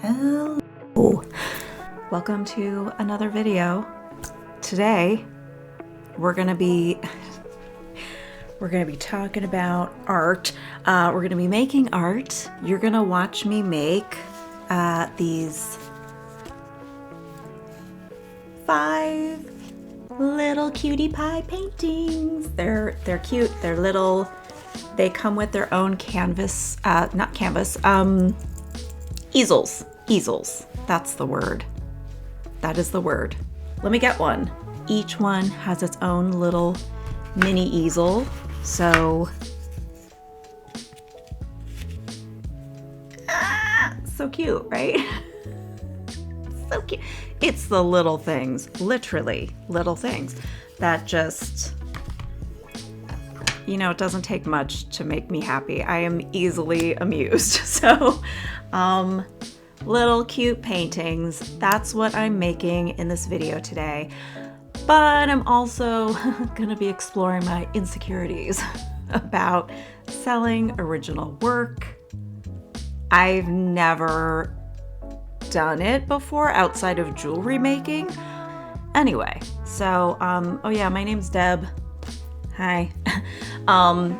Hello. Welcome to another video. Today we're gonna be talking about art. We're gonna be making art. You're gonna watch me make these 5 little cutie pie paintings. They're cute. They're little. They come with their own canvas, not canvas, easels. Easels. That's the word. That is the word. Let me get one. Each one has its own little mini easel. So cute, right? So cute. It's the little things, literally little things that just, it doesn't take much to make me happy. I am easily amused. So, little cute paintings. That's what I'm making in this video today. But I'm also gonna be exploring my insecurities about selling original work. I've never done it before outside of jewelry making. Anyway, so, my name's Deb. Hi.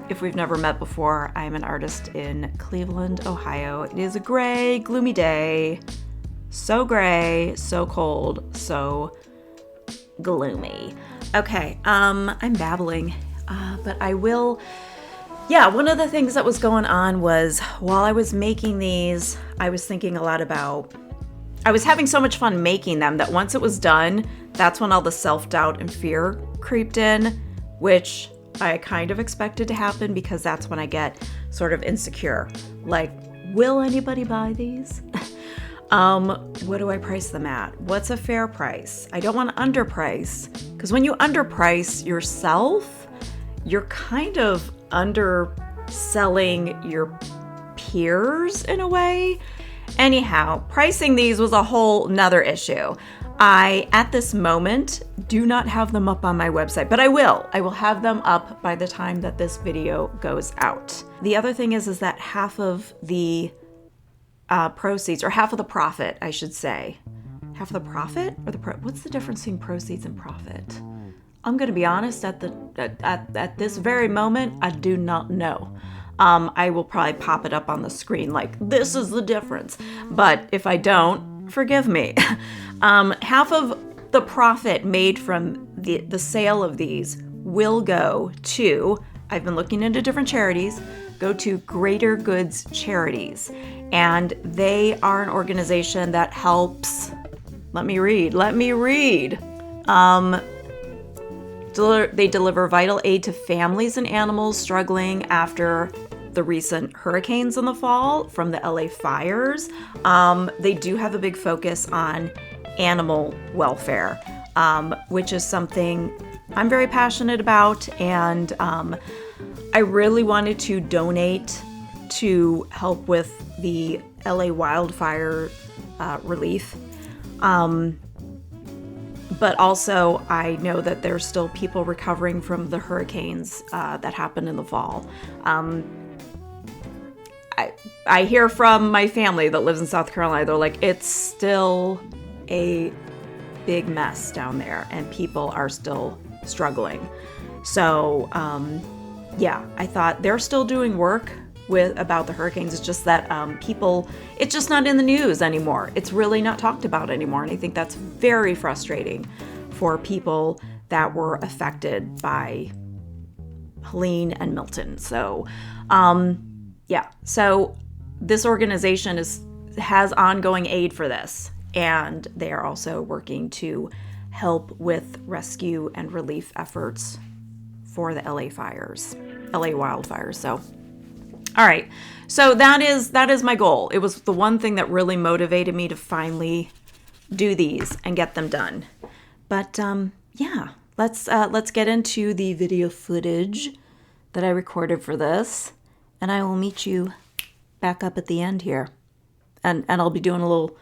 If we've never met before, I'm an artist in Cleveland, Ohio. It is a gray, gloomy day. So gray, so cold, so gloomy. Okay, I'm babbling, but I will. Yeah, one of the things that was going on was while I was making these, I was thinking a lot about, I was having so much fun making them that once it was done, that's when all the self-doubt and fear creeped in, which I kind of expected to happen because that's when I get sort of insecure. Like, will anybody buy these? What do I price them at? What's a fair price? I don't want to underprice, because when you underprice yourself, you're kind of underselling your peers in a way. Anyhow, pricing these was a whole nother issue. I, at this moment, do not have them up on my website, but I will. I will have them up by the time that this video goes out. The other thing is that half of the proceeds, or half of the profit, I should say. Half of the profit? Or what's the difference between proceeds and profit? I'm going to be honest, at this very moment, I do not know. I will probably pop it up on the screen like, this is the difference. But if I don't, forgive me. Half of the profit made from the sale of these will go to, I've been looking into different charities, go to Greater Goods Charities. And they are an organization that helps, let me read. They deliver vital aid to families and animals struggling after the recent hurricanes in the fall from the LA fires. They do have a big focus on animal welfare, which is something I'm very passionate about, and I really wanted to donate to help with the LA wildfire relief. But also I know that there's still people recovering from the hurricanes that happened in the fall. I hear from my family that lives in South Carolina, they're like, it's still a big mess down there and people are still struggling. So, I thought they're still doing work about the hurricanes. It's just that it's just not in the news anymore. It's really not talked about anymore. And I think that's very frustrating for people that were affected by Helene and Milton. So, so this organization has ongoing aid for this, and they are also working to help with rescue and relief efforts for the LA wildfires. So, all right. So that is my goal. It was the one thing that really motivated me to finally do these and get them done. But let's get into the video footage that I recorded for this, and I will meet you back up at the end here. And I'll be doing a little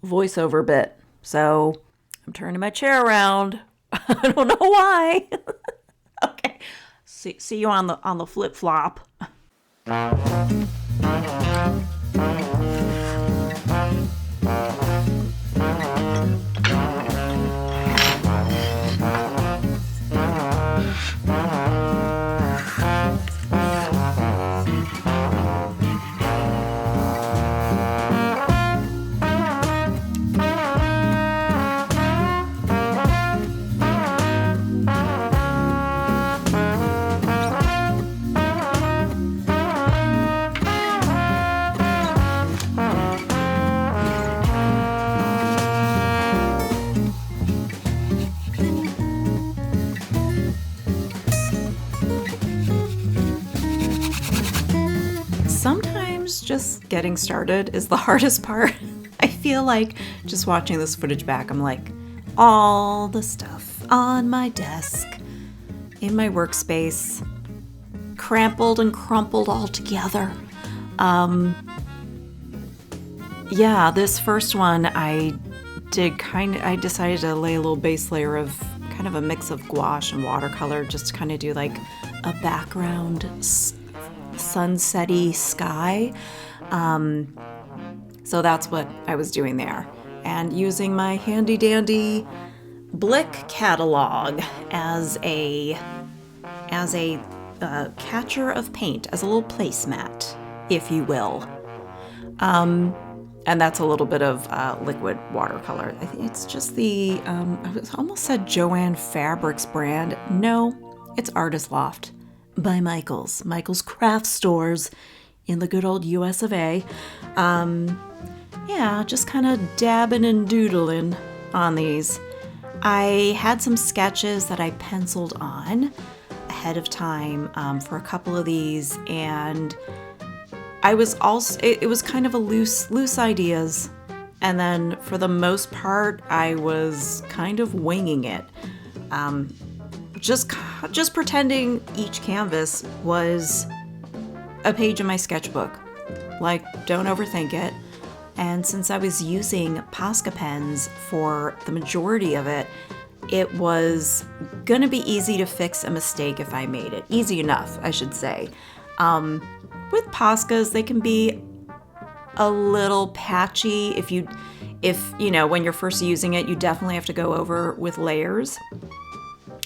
voiceover bit. So I'm turning my chair around. I don't know why. Okay. See you on the flip flop. just getting started is the hardest part. I feel like just watching this footage back, I'm like, all the stuff on my desk, in my workspace, crumpled and crumpled all together. Yeah, this first one I decided to lay a little base layer of kind of a mix of gouache and watercolor just to kind of do like a background sunsetty sky. So that's what I was doing there. And using my handy dandy Blick catalog as a catcher of paint, as a little placemat, if you will. And that's a little bit of liquid watercolor. I think it's just the, I almost said Joanne Fabrics brand. No, it's Artist Loft by Michael's craft stores in the good old US of A. Yeah, just kind of dabbing and doodling on these. I had some sketches that I penciled on ahead of time for a couple of these, and I was also, it was kind of a loose ideas, and then for the most part, I was kind of winging it. Just pretending each canvas was a page in my sketchbook. Like, don't overthink it. And since I was using Posca pens for the majority of it, it was gonna be easy to fix a mistake if I made it. Easy enough, I should say. With Poscas, they can be a little patchy. If you know, when you're first using it, you definitely have to go over with layers.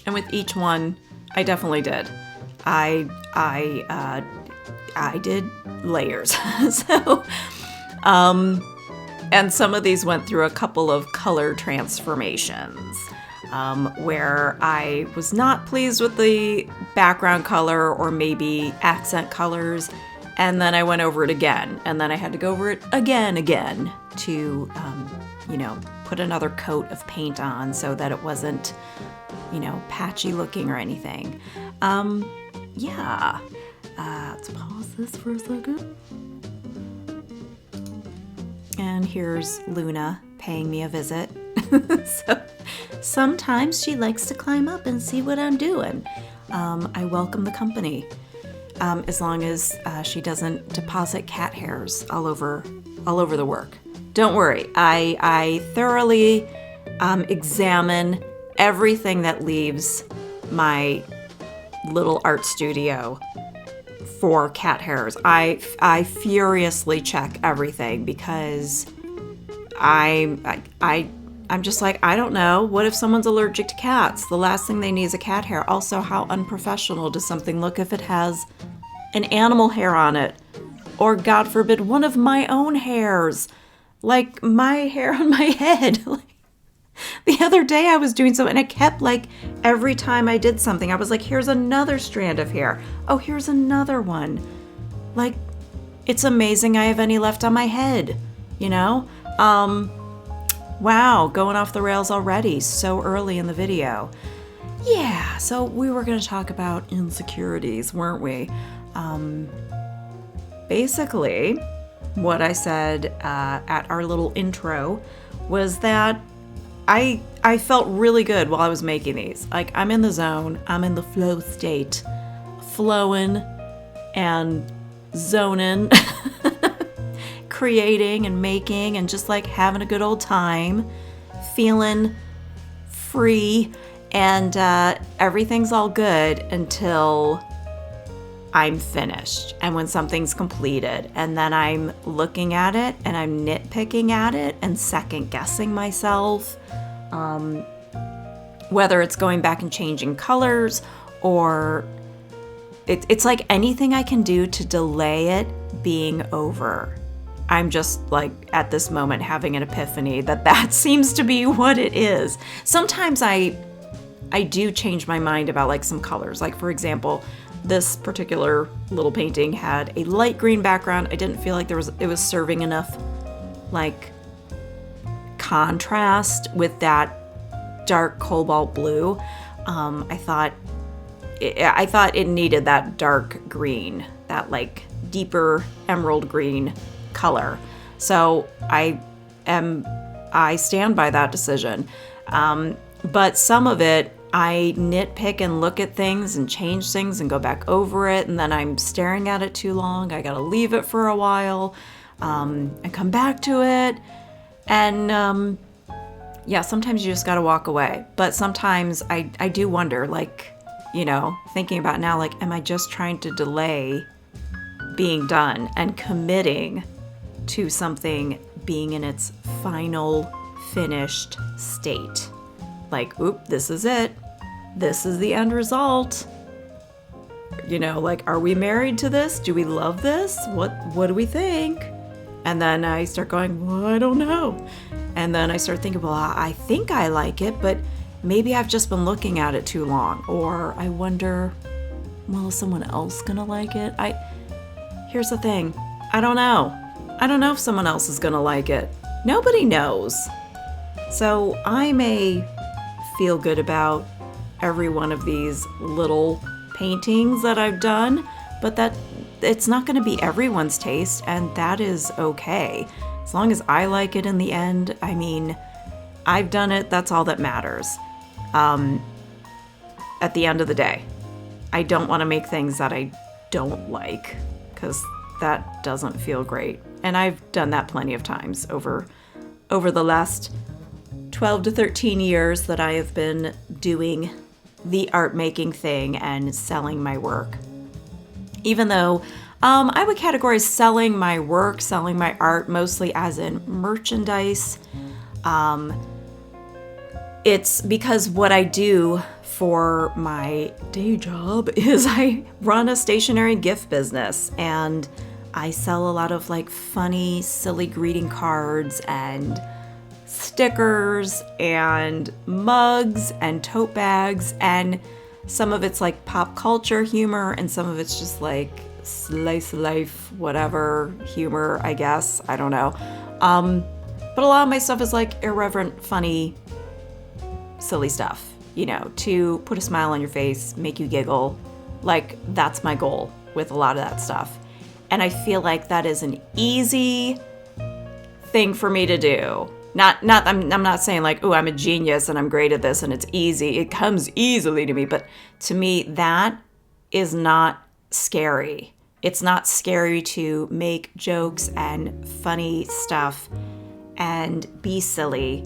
And with each one, I definitely did. I did layers. So, and some of these went through a couple of color transformations, where I was not pleased with the background color or maybe accent colors. And then I went over it again, and then I had to go over it again to, put another coat of paint on so that it wasn't, patchy looking or anything. Yeah. Let's pause this for a second. And here's Luna paying me a visit. So sometimes she likes to climb up and see what I'm doing. I welcome the company. As long as she doesn't deposit cat hairs all over the work. Don't worry, I thoroughly examine everything that leaves my little art studio for cat hairs. I furiously check everything because I'm just like, I don't know. What if someone's allergic to cats? The last thing they need is a cat hair. Also, how unprofessional does something look if it has an animal hair on it? Or, God forbid, one of my own hairs. Like my hair on my head. The other day I was doing something and I kept every time I did something, I was like, here's another strand of hair. Oh, here's another one. It's amazing I have any left on my head, Wow, going off the rails already, so early in the video. Yeah, so we were going to talk about insecurities, weren't we? Basically, what I said at our little intro was that I felt really good while I was making these. I'm in the zone, I'm in the flow state, flowing and zoning, creating and making and just having a good old time, feeling free, and everything's all good until I'm finished and when something's completed, and then I'm looking at it and I'm nitpicking at it and second guessing myself, whether it's going back and changing colors or it's like anything I can do to delay it being over. I'm just at this moment having an epiphany that seems to be what it is. Sometimes I do change my mind about some colors. For example, this particular little painting had a light green background. I didn't feel like it was serving enough contrast with that dark cobalt blue. I thought it needed that dark green, that deeper emerald green color. So I stand by that decision. But some of it, I nitpick and look at things and change things and go back over it, and then I'm staring at it too long. I gotta leave it for a while and come back to it. And yeah, sometimes you just gotta walk away. But sometimes I do wonder, like, you know, thinking about now, like, am I just trying to delay being done and committing to something being in its final finished state? Like, oop, this is it. This is the end result. You know, like, are we married to this? Do we love this? What do we think? And then I start going, well, I don't know. And then I start thinking, well, I think I like it, but maybe I've just been looking at it too long. Or I wonder, well, is someone else gonna like it? Here's the thing. I don't know. I don't know if someone else is gonna like it. Nobody knows. So I may feel good about every one of these little paintings that I've done, but that it's not going to be everyone's taste, and that is okay. As long as I like it in the end, I mean, I've done it, that's all that matters. At the end of the day, I don't want to make things that I don't like, because that doesn't feel great. And I've done that plenty of times over the last 12 to 13 years that I have been doing the art making thing and selling my work. Even though I would categorize selling my work, selling my art mostly as in merchandise. It's because what I do for my day job is I run a stationery gift business, and I sell a lot of like funny, silly greeting cards and stickers and mugs and tote bags, and some of it's like pop culture humor and some of it's just like slice of life, whatever humor, I guess. I don't know. But a lot of my stuff is like irreverent, funny, silly stuff, you know, to put a smile on your face, make you giggle. Like, that's my goal with a lot of that stuff. And I feel like that is an easy thing for me to do. I'm not saying like, oh, I'm a genius and I'm great at this and it's easy. It comes easily to me. But to me, that is not scary. It's not scary to make jokes and funny stuff and be silly.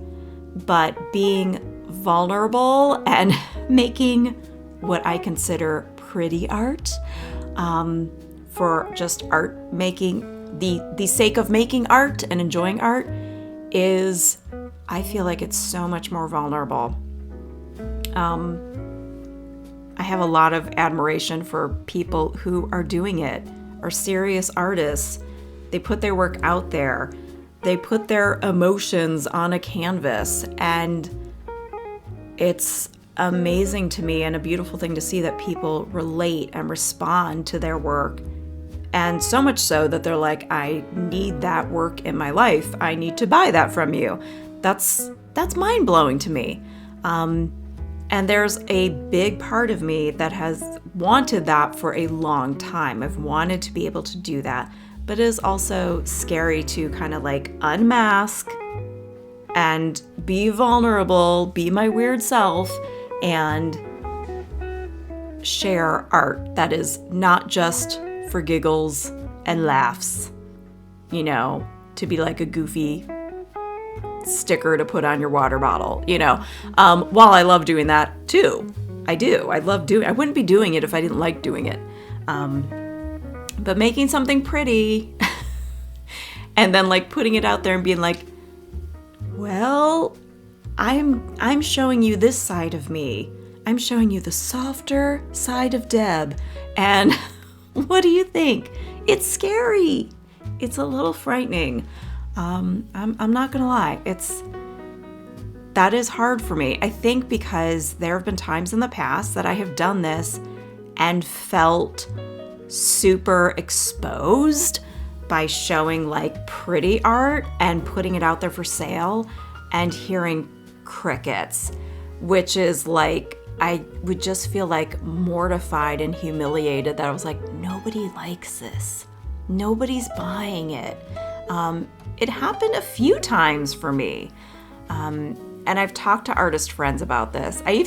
But being vulnerable and making what I consider pretty art for just art making, the sake of making art and enjoying art, is, I feel like it's so much more vulnerable. I have a lot of admiration for people who are doing it, are serious artists. They put their work out there. They put their emotions on a canvas, and it's amazing to me and a beautiful thing to see that people relate and respond to their work. And so much so that they're like, I need that work in my life. I need to buy that from you. That's mind-blowing to me. And there's a big part of me that has wanted that for a long time. I've wanted to be able to do that. But it is also scary to kind of like unmask and be vulnerable, be my weird self, and share art that is not just for giggles and laughs, you know, to be like a goofy sticker to put on your water bottle, you know. While I love doing that too, I do. I wouldn't be doing it if I didn't like doing it. But making something pretty and then like putting it out there and being like, well, I'm showing you this side of me. I'm showing you the softer side of Deb. And what do you think? It's scary. It's a little frightening. I'm not gonna lie. That is hard for me. I think because there have been times in the past that I have done this and felt super exposed by showing like pretty art and putting it out there for sale and hearing crickets, which is like, I would just feel like mortified and humiliated that I was like, nobody likes this. Nobody's buying it. It happened a few times for me. And I've talked to artist friends about this. I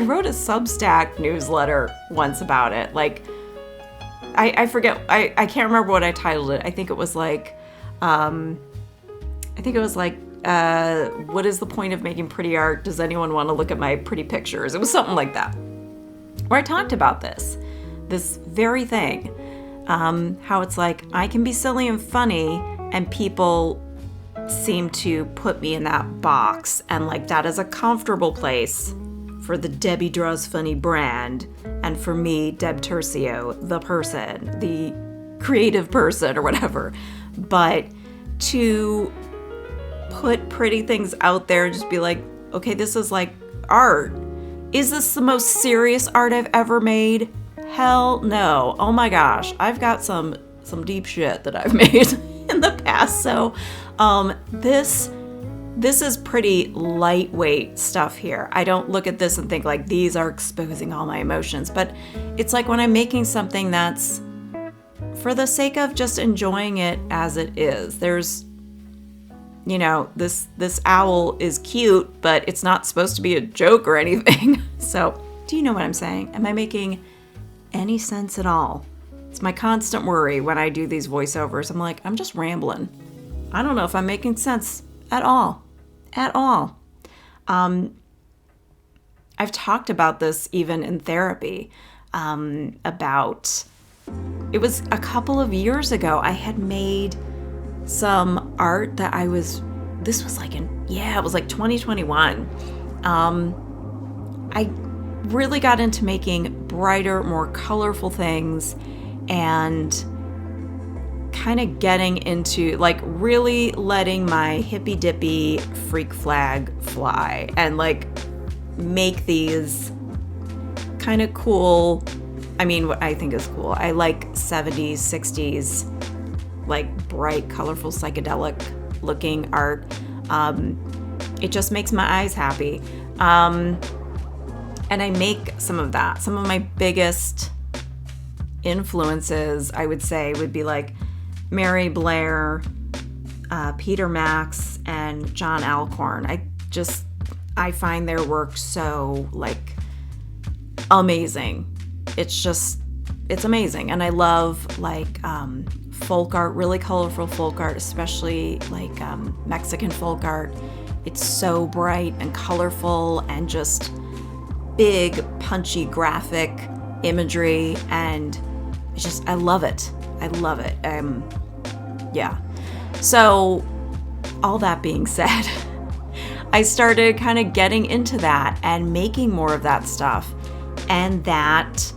wrote a Substack newsletter once about it. Like, I forget, I can't remember what I titled it. I think it was like, what is the point of making pretty art? Does anyone want to look at my pretty pictures? It was something like that, where I talked about this very thing. How it's like, I can be silly and funny, and people seem to put me in that box, and like that is a comfortable place for the DebbieDrawsFunny brand, and for me, Deb Tercio, the person, the creative person or whatever. But to put pretty things out there and just be like, okay, this is like art. Is this the most serious art I've ever made? Hell no. Oh my gosh, I've got some deep shit that I've made in the past. So this is pretty lightweight stuff here. I don't look at this and think like these are exposing all my emotions, but it's like when I'm making something that's for the sake of just enjoying it as it is. There's, you know, this owl is cute, but it's not supposed to be a joke or anything. So, do you know what I'm saying? Am I making any sense at all? It's my constant worry when I do these voiceovers. I'm like, I'm just rambling. I don't know if I'm making sense at all. I've talked about this even in therapy, about, it was a couple of years ago, I had made some art that it was like 2021. I really got into making brighter, more colorful things, and kind of getting into like really letting my hippy dippy freak flag fly and like make these kind of cool, I mean, what I think is cool. I like 70s, 60s, like bright, colorful, psychedelic looking art. It just makes my eyes happy. And I make some of that. Some of my biggest influences, I would say, would be like Mary Blair, Peter Max, and John Alcorn. I find their work so like amazing. It's amazing. And I love like folk art, really colorful folk art, especially like Mexican folk art. It's so bright and colorful and just big, punchy, graphic imagery, and I love it. Yeah. So all that being said, I started kind of getting into that and making more of that stuff, and that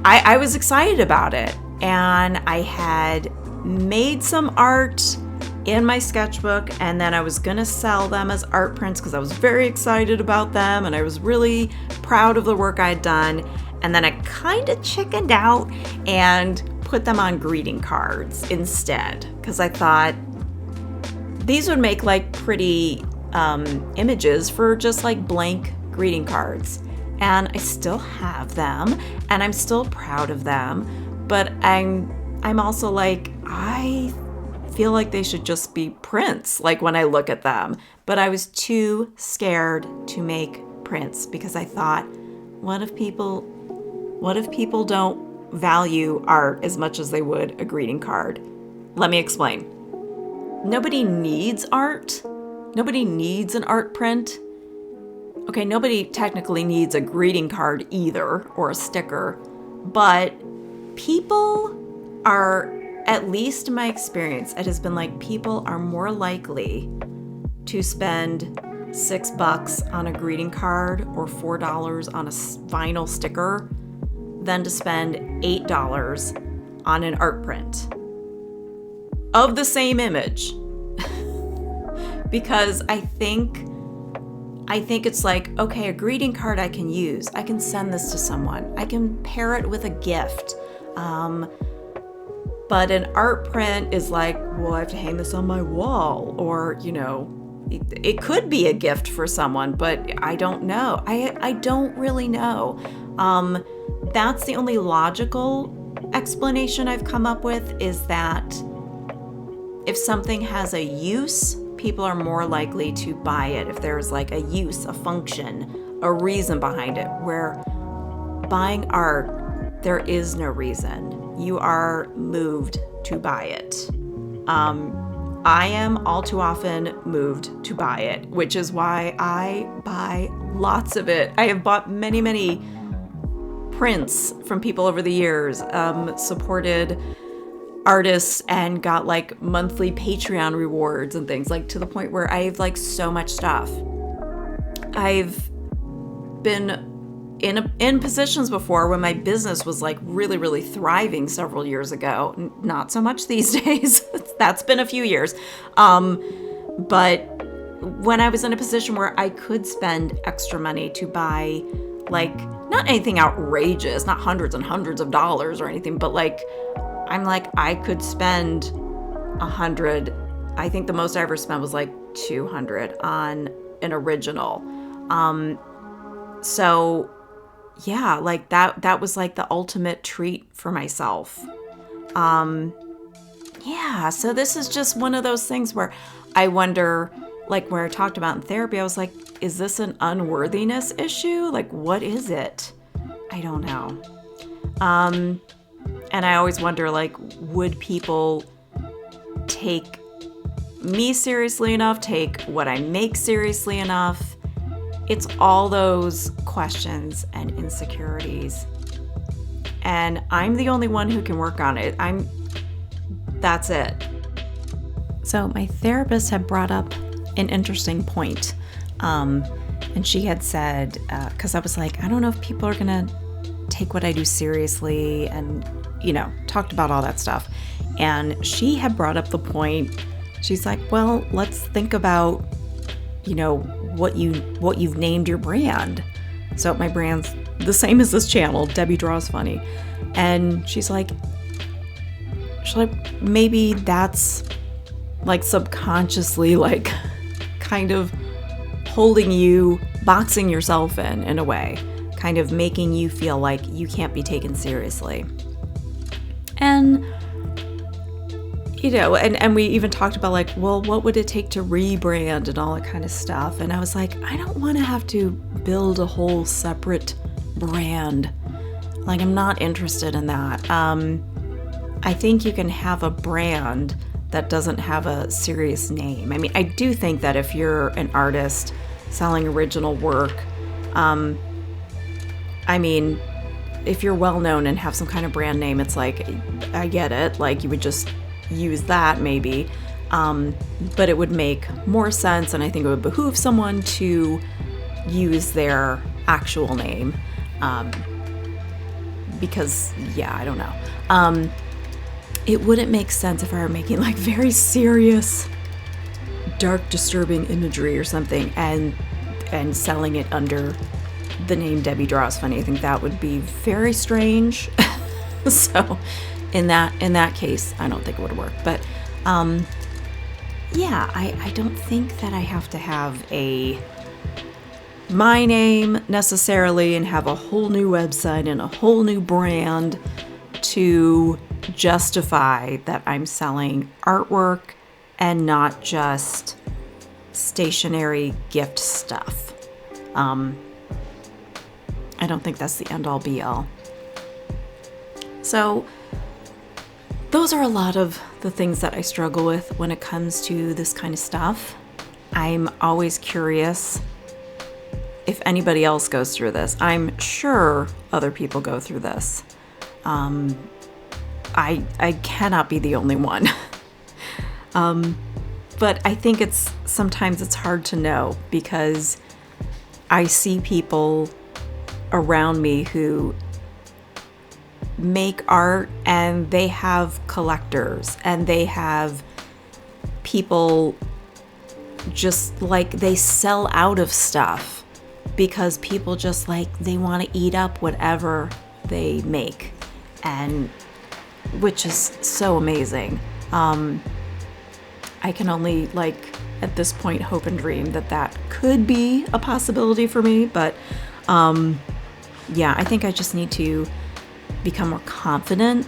I was excited about it. And I had made some art in my sketchbook, and then I was gonna sell them as art prints because I was very excited about them and I was really proud of the work I'd done. And then I kind of chickened out and put them on greeting cards instead, because I thought these would make like pretty images for just like blank greeting cards. And I still have them and I'm still proud of them, but I'm also like, I feel like they should just be prints, like when I look at them. But I was too scared to make prints because I thought, what if people don't value art as much as they would a greeting card? Let me explain. Nobody needs art. Nobody needs an art print. Okay, nobody technically needs a greeting card either, or a sticker, but people are, at least in my experience, it has been like people are more likely to spend $6 on a greeting card or $4 on a vinyl sticker than to spend $8 on an art print of the same image. Because I think it's like, okay, a greeting card I can use. I can send this to someone. I can pair it with a gift. But an art print is like, well, I have to hang this on my wall, or, you know, it could be a gift for someone, but I don't know. I don't really know. That's the only logical explanation I've come up with is that if something has a use, people are more likely to buy it if there's like a use, a function, a reason behind it. Where buying art, there is no reason. You are moved to buy it. I am all too often moved to buy it, which is why I buy lots of it. I have bought many, many prints from people over the years, supported artists and got like monthly Patreon rewards and things, like to the point where I have like so much stuff. I've been in positions before when my business was like really, really thriving several years ago. Not so much these days. That's been a few years. But when I was in a position where I could spend extra money to buy, like, not anything outrageous, not hundreds and hundreds of dollars or anything, but like, I'm like, I could spend $100. I think the most I ever spent was like $200 on an original. So yeah, like that was like the ultimate treat for myself. Yeah, so this is just one of those things where I wonder, like where I talked about in therapy, I was like, is this an unworthiness issue? Like, what is it? I don't know. And I always wonder, like, would people take me seriously enough, take what I make seriously enough? It's all those questions and insecurities. And I'm the only one who can work on it. That's it. So my therapist had brought up an interesting point. And she had said, because I was like, I don't know if people are going to take what I do seriously, and, talked about all that stuff. And she had brought up the point. She's like, well, let's think about, what you've named your brand. So my brand's the same as this channel, DebbieDrawsFunny. And she's like, maybe that's like subconsciously, like kind of holding you, boxing yourself in a way, kind of making you feel like you can't be taken seriously. And and we even talked about like, well, what would it take to rebrand and all that kind of stuff. And I was like, I don't want to have to build a whole separate brand. Like, I'm not interested in that. I think you can have a brand that doesn't have a serious name. I mean, I do think that if you're an artist selling original work, if you're well known and have some kind of brand name, it's like, I get it. Like, you would just use that maybe, but it would make more sense, and I think it would behoove someone to use their actual name, because I don't know, it wouldn't make sense if I were making like very serious, dark, disturbing imagery or something and selling it under the name DebbieDrawsFunny. I think that would be very strange. So in that case, I don't think it would work. But I don't think that I have to have my name necessarily and have a whole new website and a whole new brand to justify that I'm selling artwork and not just stationary gift stuff. I don't think that's the end all be all. So those are a lot of the things that I struggle with when it comes to this kind of stuff. I'm always curious if anybody else goes through this. I'm sure other people go through this. I cannot be the only one. But I think sometimes it's hard to know, because I see people around me who make art and they have collectors and they have people just like they sell out of stuff because people just like they want to eat up whatever they make, and which is so amazing. I can only at this point hope and dream that could be a possibility for me, but I think I just need to become more confident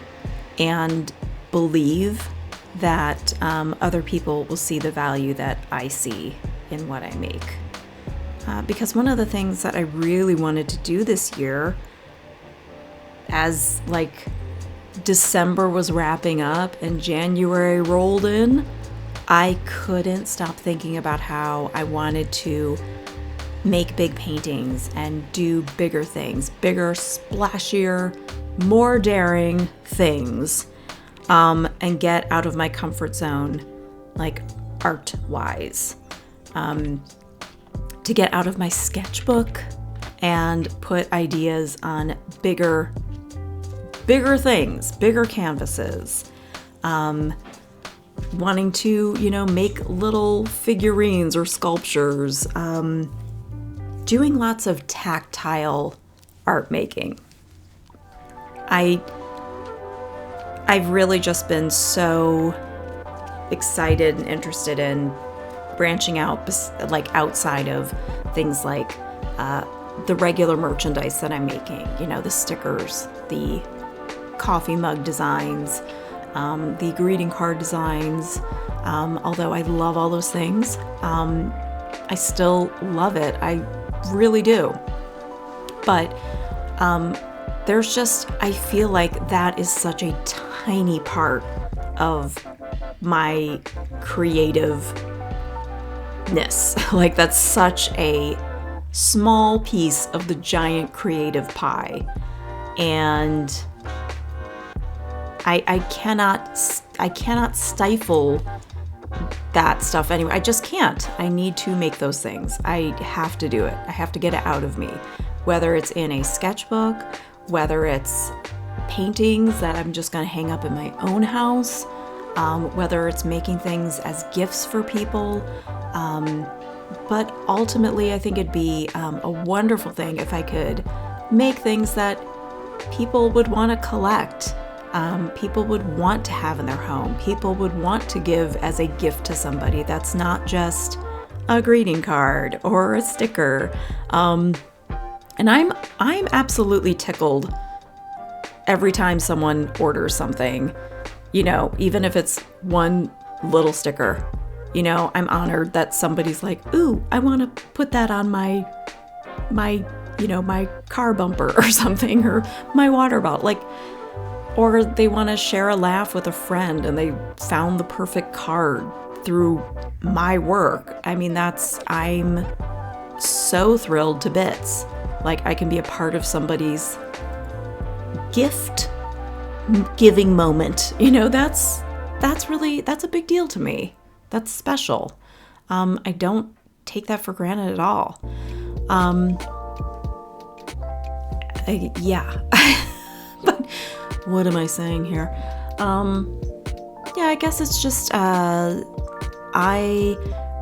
and believe that other people will see the value that I see in what I make. Because one of the things that I really wanted to do this year, as like December was wrapping up and January rolled in, I couldn't stop thinking about how I wanted to make big paintings and do bigger things, bigger, splashier, more daring things, and get out of my comfort zone, like art-wise, to get out of my sketchbook and put ideas on bigger things, bigger canvases, wanting to, make little figurines or sculptures, doing lots of tactile art making. I've really just been so excited and interested in branching out, like outside of things like the regular merchandise that I'm making, the stickers, the coffee mug designs, the greeting card designs. Although I love all those things, I still love it. I really do. But I feel like that is such a tiny part of my creativeness. Like, that's such a small piece of the giant creative pie. And I cannot stifle that stuff anyway. I just can't. I need to make those things. I have to do it. I have to get it out of me. Whether it's in a sketchbook, whether it's paintings that I'm just going to hang up in my own house, whether it's making things as gifts for people. But ultimately, I think it'd be a wonderful thing if I could make things that people would want to collect. People would want to have in their home. People would want to give as a gift to somebody. That's not just a greeting card or a sticker. And I'm absolutely tickled every time someone orders something, even if it's one little sticker. I'm honored that somebody's like, ooh, I want to put that on my car bumper or something, or my water bottle. Or they want to share a laugh with a friend and they found the perfect card through my work. I mean, I'm so thrilled to bits. Like, I can be a part of somebody's gift giving moment. That's a big deal to me. That's special. I don't take that for granted at all. Yeah. But what am I saying here? I guess it's just, I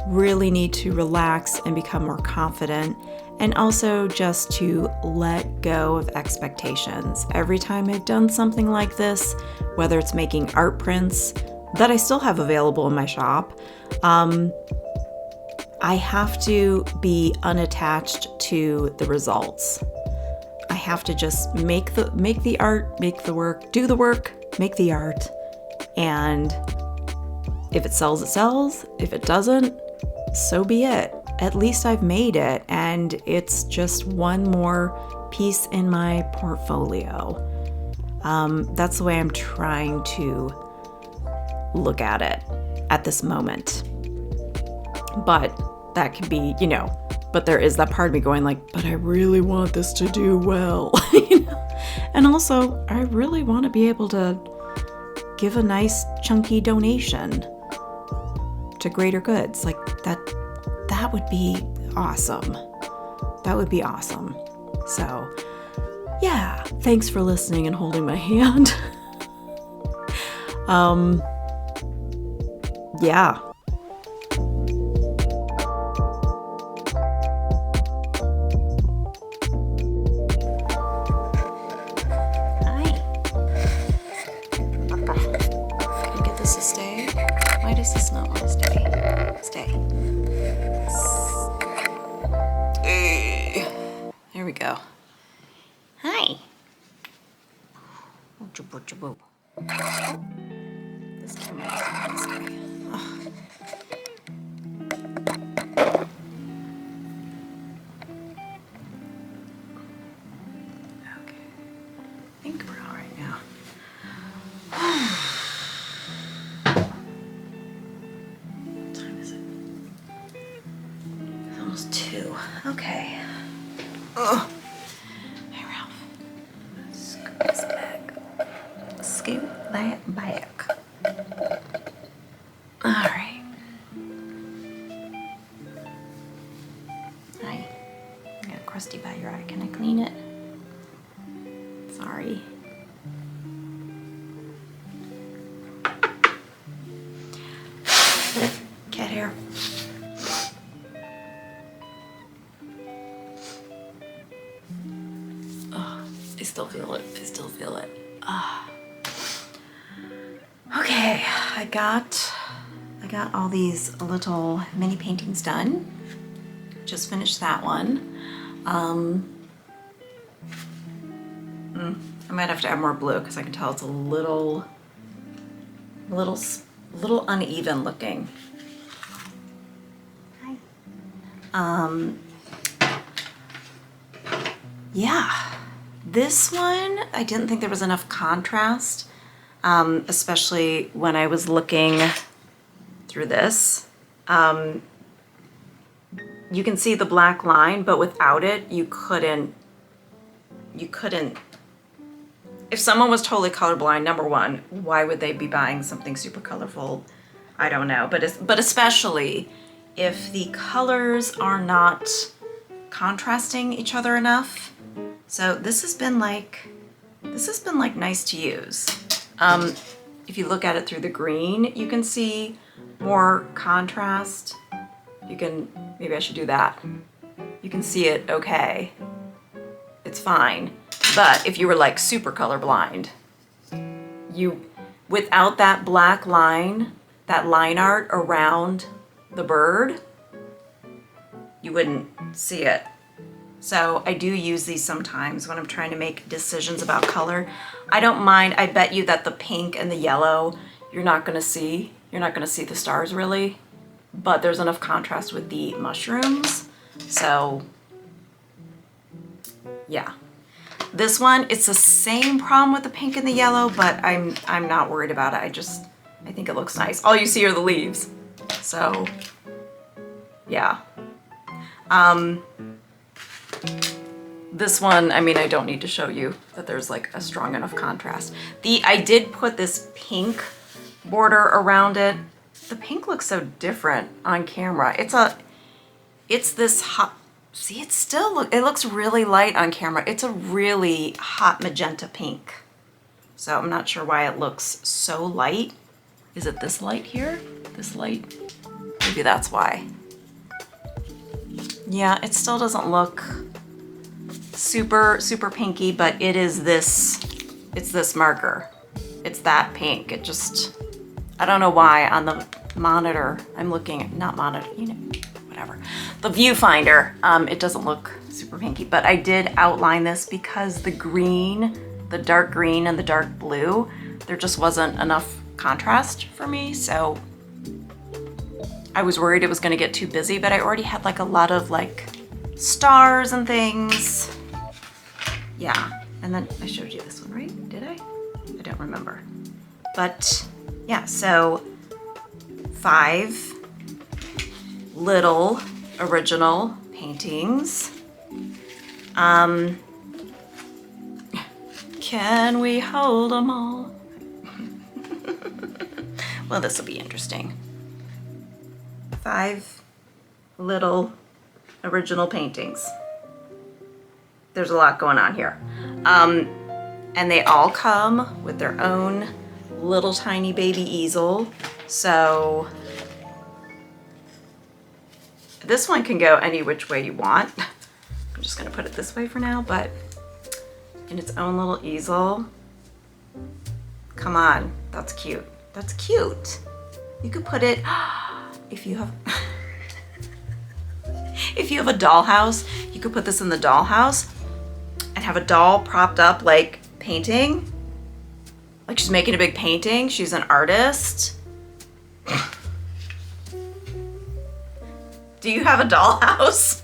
really need to relax and become more confident, and also just to let go of expectations. Every time I've done something like this, whether it's making art prints that I still have available in my shop, I have to be unattached to the results. I have to just make the art, make the work, do the work, make the art, and if it sells, it sells. If it doesn't, so be it. At least I've made it, and it's just one more piece in my portfolio. That's the way I'm trying to look at it at this moment. But that can be, but there is that part of me going like, but I really want this to do well. And also, I really want to be able to give a nice chunky donation to greater goods. Like that would be awesome. That would be awesome. So, yeah, thanks for listening and holding my hand. Yeah. Why does this not want to stay? Stay. There we go. Hi. This camera doesn't want me. Okay. I think we're all right now. What time is it? It's almost 2. Okay. Oh. Hey, Ralph. Scoot this back. Scoot that back. All right. Hi. I got a crusty by your eye. Can I clean it? Sorry. Cat hair. Oh, I still feel it. I still feel it. Okay, I got all these little mini paintings done. Just finished that one. I might have to add more blue because I can tell it's a little uneven looking. Hi. Yeah, this one, I didn't think there was enough contrast, especially when I was looking through this. You can see the black line, but without it, you couldn't, if someone was totally colorblind, number one, why would they be buying something super colorful? I don't know, but especially if the colors are not contrasting each other enough. So this has been like nice to use. If you look at it through the green, you can see more contrast. You can, maybe I should do that. You can see it okay. It's fine. But if you were like super colorblind, without that black line, that line art around the bird, you wouldn't see it. So I do use these sometimes when I'm trying to make decisions about color. I don't mind. I bet you that the pink and the yellow, you're not gonna see the stars really, but there's enough contrast with the mushrooms. So yeah. This one, it's the same problem with the pink and the yellow, but I'm not worried about it. I think it looks nice. All you see are the leaves. So yeah. This one, I mean, I don't need to show you that there's like a strong enough contrast. I did put this pink border around it. The pink looks so different on camera. It's this hot, see, it looks really light on camera. It's a really hot magenta pink. So I'm not sure why it looks so light. Is it this light here? This light? Maybe that's why. Yeah, it still doesn't look super, super pinky, but it is this, it's this marker. It's that pink. It just, I don't know why on the monitor, I'm looking at, not monitor, you know, whatever. The viewfinder, it doesn't look super pinky, but I did outline this because the green, the dark green and the dark blue, there just wasn't enough contrast for me. So I was worried it was gonna get too busy, but I already had like a lot of like stars and things. Yeah, and then I showed you this one, right? Did I? I don't remember. But yeah, so 5 little original paintings. Can we hold them all? Well, this will be interesting. 5 little original paintings. There's a lot going on here. And they all come with their own little tiny baby easel. So this one can go any which way you want. I'm just gonna put it this way for now, but in its own little easel. Come on, that's cute. That's cute. You could put it, if you have, if you have a dollhouse, you could put this in the dollhouse and have a doll propped up like painting. Like she's making a big painting. She's an artist. Do you have a dollhouse?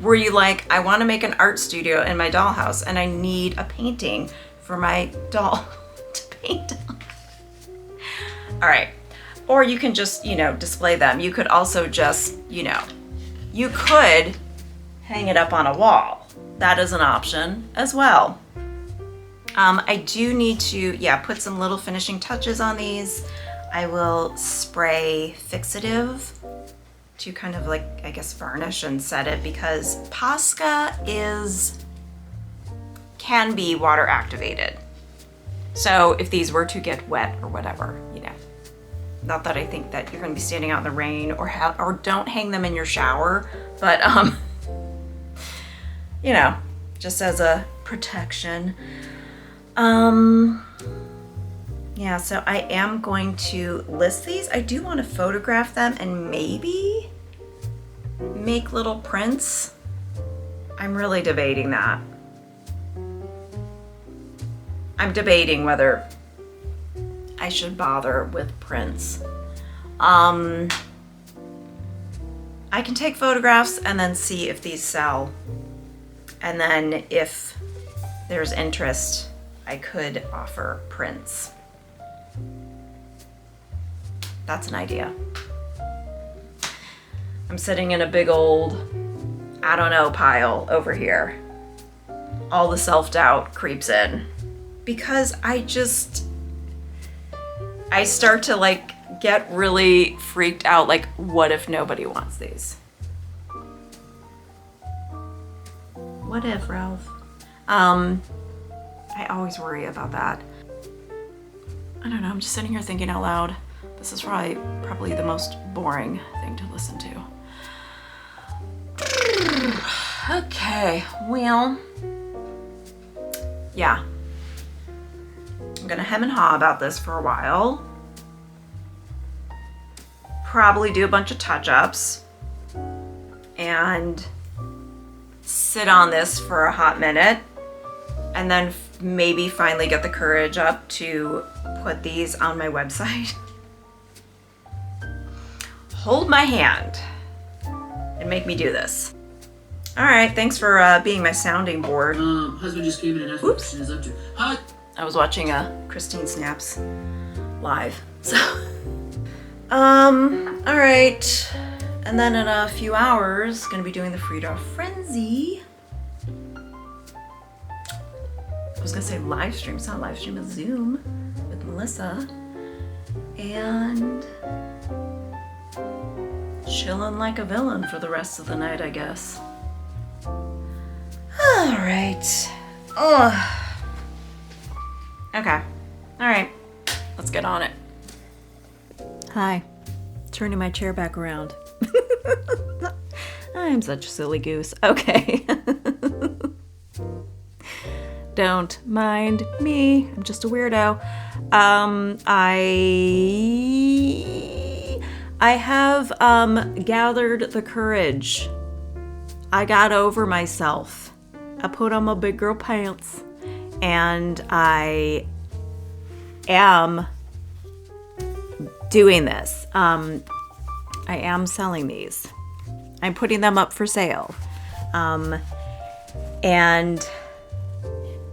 Were you like, I want to make an art studio in my dollhouse and I need a painting for my doll to paint on? All right. Or you can just, you know, display them. You could also just, you know, you could hang it up on a wall. That is an option as well. I do need to, yeah, put some little finishing touches on these. I will spray fixative to kind of like, I guess, varnish and set it, because Posca can be water activated. So if these were to get wet or whatever, you know, not that I think that you're gonna be standing out in the rain, or don't hang them in your shower, but you know, just as a protection. Yeah, so I am going to list these. I do want to photograph them and maybe make little prints. I'm really debating that. I'm debating whether I should bother with prints. I can take photographs and then see if these sell. And then if there's interest, I could offer prints. That's an idea. I'm sitting in a big old, I don't know, pile over here. All the self-doubt creeps in because I start to like get really freaked out. Like, what if nobody wants these? What if, Ralph? I always worry about that. I don't know, I'm just sitting here thinking out loud. This is probably the most boring thing to listen to. Okay, well, yeah. I'm gonna hem and haw about this for a while. Probably do a bunch of touch-ups and sit on this for a hot minute, and then maybe finally get the courage up to put these on my website. Hold my hand and make me do this. All right, thanks for being my sounding board. Husband just came in and asked what Christine is up to. Hi. I was watching Christine Snaps live, so. All right. And then in a few hours, gonna be doing the Free-Draw Frenzy. I was gonna say live stream, it's not live stream, it's Zoom with Melissa. And chilling like a villain for the rest of the night, I guess. All right. Ugh. Okay. All right. Let's get on it. Hi. Turning my chair back around. I'm such a silly goose. Okay. Don't mind me. I'm just a weirdo. I have gathered the courage. I got over myself. I put on my big girl pants and I am doing this. I am selling these. I'm putting them up for sale. And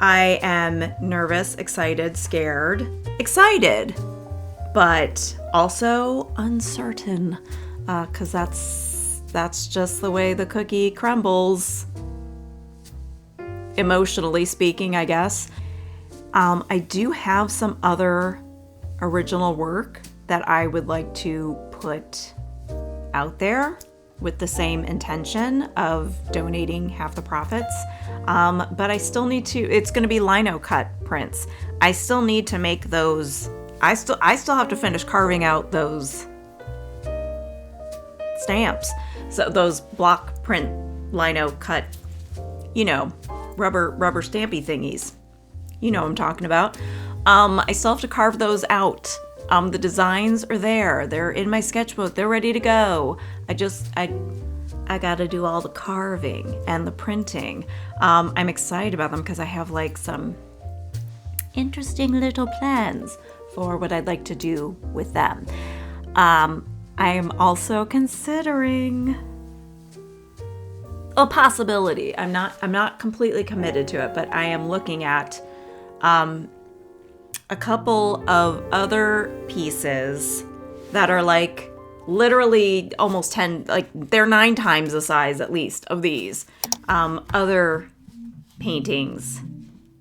I am nervous, excited, scared. Excited, but also uncertain, because that's just the way the cookie crumbles, emotionally speaking, I guess. I do have some other original work that I would like to put out there with the same intention of donating half the profits. But I still need to, it's gonna be lino cut prints. I still need to make those, I still have to finish carving out those stamps. So those block print lino cut, you know, rubber stampy thingies. You know what I'm talking about. I still have to carve those out. The designs are there. They're in my sketchbook. They're ready to go. I gotta do all the carving and the printing. I'm excited about them because I have like some, interesting little plans for what I'd like to do with them. I am also considering a possibility. I'm not completely committed to it, but I am looking at a couple of other pieces that are like literally almost 10, like they're 9 times the size at least of these other paintings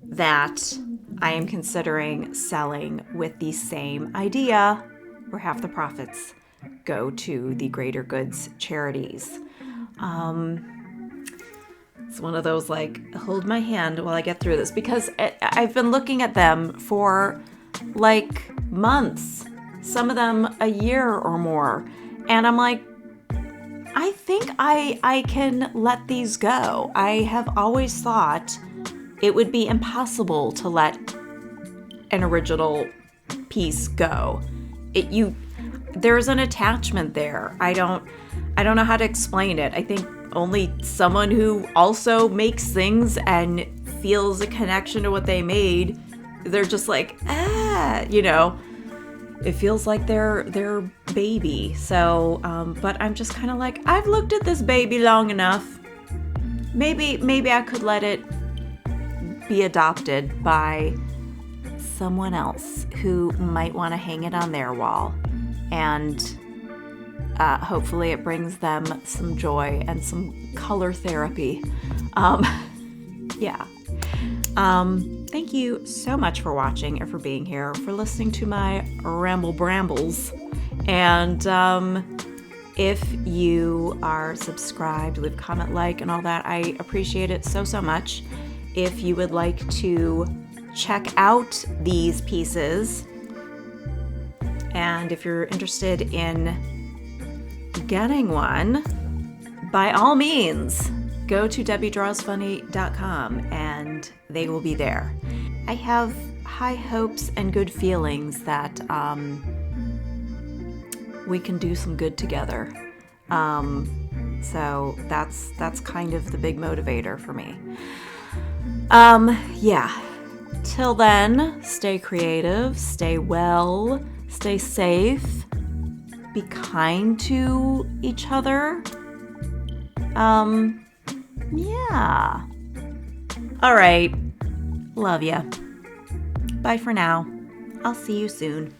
that I am considering selling with the same idea, where half the profits go to the greater goods charities. It's one of those like, hold my hand while I get through this, because I've been looking at them for like months, some of them a year or more. And I'm like, I think I can let these go. I have always thought it would be impossible to let an original piece go. There's an attachment there. I don't know how to explain it. I think only someone who also makes things and feels a connection to what they made, they're just like, it feels like their baby. So, but I'm just kind of like, I've looked at this baby long enough. Maybe I could let it be adopted by someone else who might want to hang it on their wall, and hopefully it brings them some joy and some color therapy. Thank you so much for watching and for being here, for listening to my ramble brambles. And if you are subscribed, leave a comment, like, and all that, I appreciate it so much. If you would like to check out these pieces, and if you're interested in getting one, by all means, go to DebbieDrawsFunny.com and they will be there. I have high hopes and good feelings that we can do some good together. So that's kind of the big motivator for me. Till then, stay creative, stay well, stay safe, be kind to each other. All right. Love ya. Bye for now. I'll see you soon.